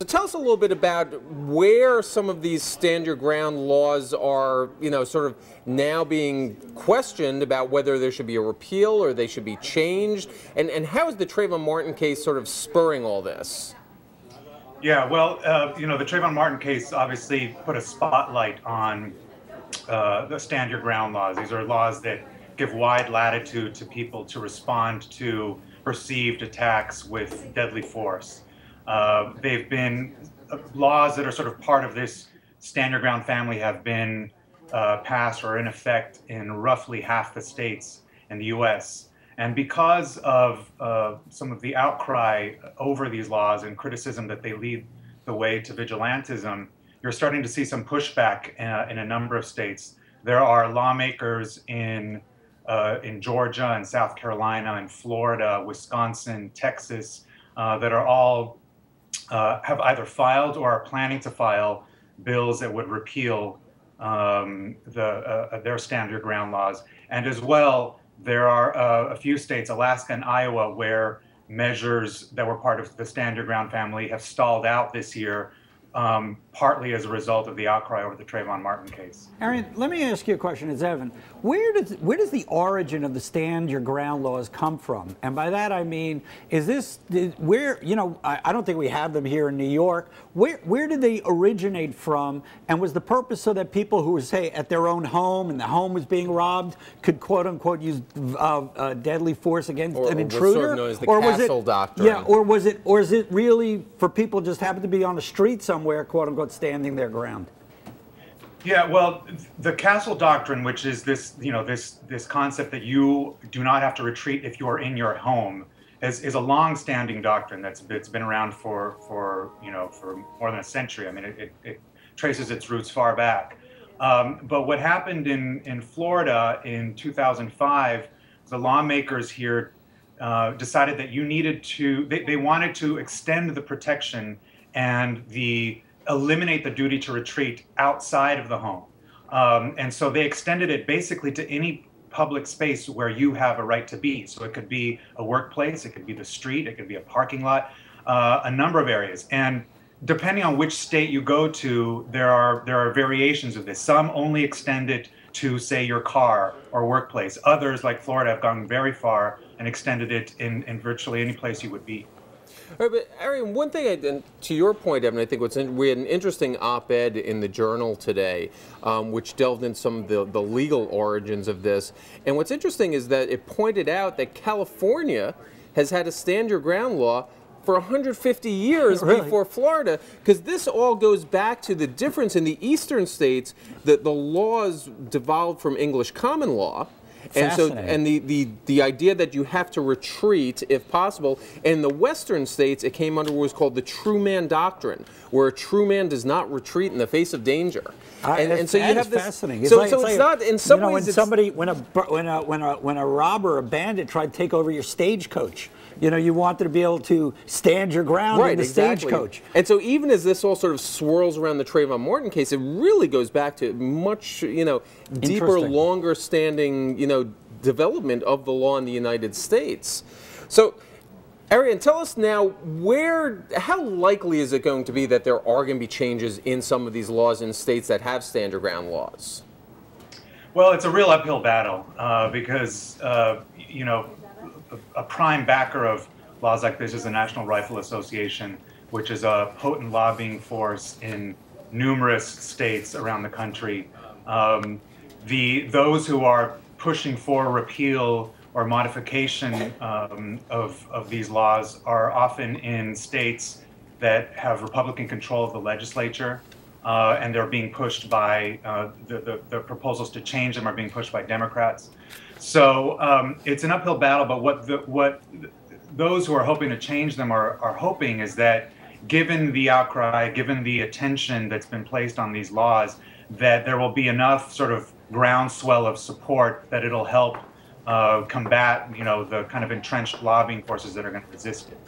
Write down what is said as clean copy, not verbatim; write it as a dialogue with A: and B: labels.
A: So tell us a little bit about where some of these stand your ground laws are, sort of now being questioned about whether there should be a repeal or they should be changed, and how is the Trayvon Martin case sort of spurring all this?
B: Yeah, well, the Trayvon Martin case obviously put a spotlight on the stand your ground laws. These are laws that give wide latitude to people to respond to perceived attacks with deadly force. They've been laws that are sort of part of this stand your ground family have been passed or in effect in roughly half the states in the U.S. And because of some of the outcry over these laws and criticism that they lead the way to vigilantism, you're starting to see some pushback in a number of states. There are lawmakers in Georgia and South Carolina and Florida, Wisconsin, Texas, that are all have either filed or are planning to file bills that would repeal their stand your ground laws. And as well, there are a few states, Alaska and Iowa, where measures that were part of the stand your ground family have stalled out this year, partly as a result of the outcry over the Trayvon Martin case.
C: Arian, let me ask you a question. It's Evan. Where does the origin of the stand your ground laws come from? And by that I mean, is this where, I don't think we have them here in New York. Where did they originate from? And was the purpose so that people who were, say, at their own home and the home was being robbed could, quote unquote, use deadly force against an intruder?
A: Sort of known as the castle doctrine.
C: Yeah, or is it really for people just happen to be on the street somewhere, quote unquote, standing their ground?
B: Yeah, well, the castle doctrine, which is this, this concept that you do not have to retreat if you are in your home, is a long-standing doctrine that's been around for more than a century. I mean, it traces its roots far back. But what happened in Florida in 2005, the lawmakers here decided that you needed to, they wanted to extend the protection and eliminate the duty to retreat outside of the home. And so they extended it basically to any public space where you have a right to be. So it could be a workplace, it could be the street, it could be a parking lot, a number of areas. And depending on which state you go to, there are variations of this. Some only extend it to, say, your car or workplace. Others, like Florida, have gone very far and extended it in virtually any place you would be.
A: Right, but Arian, one thing, and to your point, Evan, I think we had an interesting op-ed in the Journal today, which delved into some of the legal origins of this. And what's interesting is that it pointed out that California has had a stand your ground law for 150 years before Florida, because this all goes back to the difference in the eastern states that the laws devolved from English common law. And so, and the idea that you have to retreat if possible. In the western states, it came under what was called the true man doctrine, where a true man does not retreat in the face of danger.
C: And so you have this fascinating.
A: So it's not, in some ways,
C: when a robber, a bandit tried to take over your stagecoach, you wanted to be able to stand your ground in the stagecoach.
A: And so even as this all sort of swirls around the Trayvon Martin case, it really goes back to much, deeper, longer standing, development of the law in the United States. So, Arian, tell us now, how likely is it going to be that there are going to be changes in some of these laws in states that have stand your ground laws?
B: Well, it's a real uphill battle because, a prime backer of laws like this is the National Rifle Association, which is a potent lobbying force in numerous states around the country. Those who are pushing for repeal or modification of these laws are often in states that have Republican control of the legislature, and they're being pushed by the proposals to change them are being pushed by Democrats. So it's an uphill battle, but what those who are hoping to change them are hoping is that, given the outcry, given the attention that's been placed on these laws, that there will be enough sort of groundswell of support that it'll help combat, the kind of entrenched lobbying forces that are going to resist it.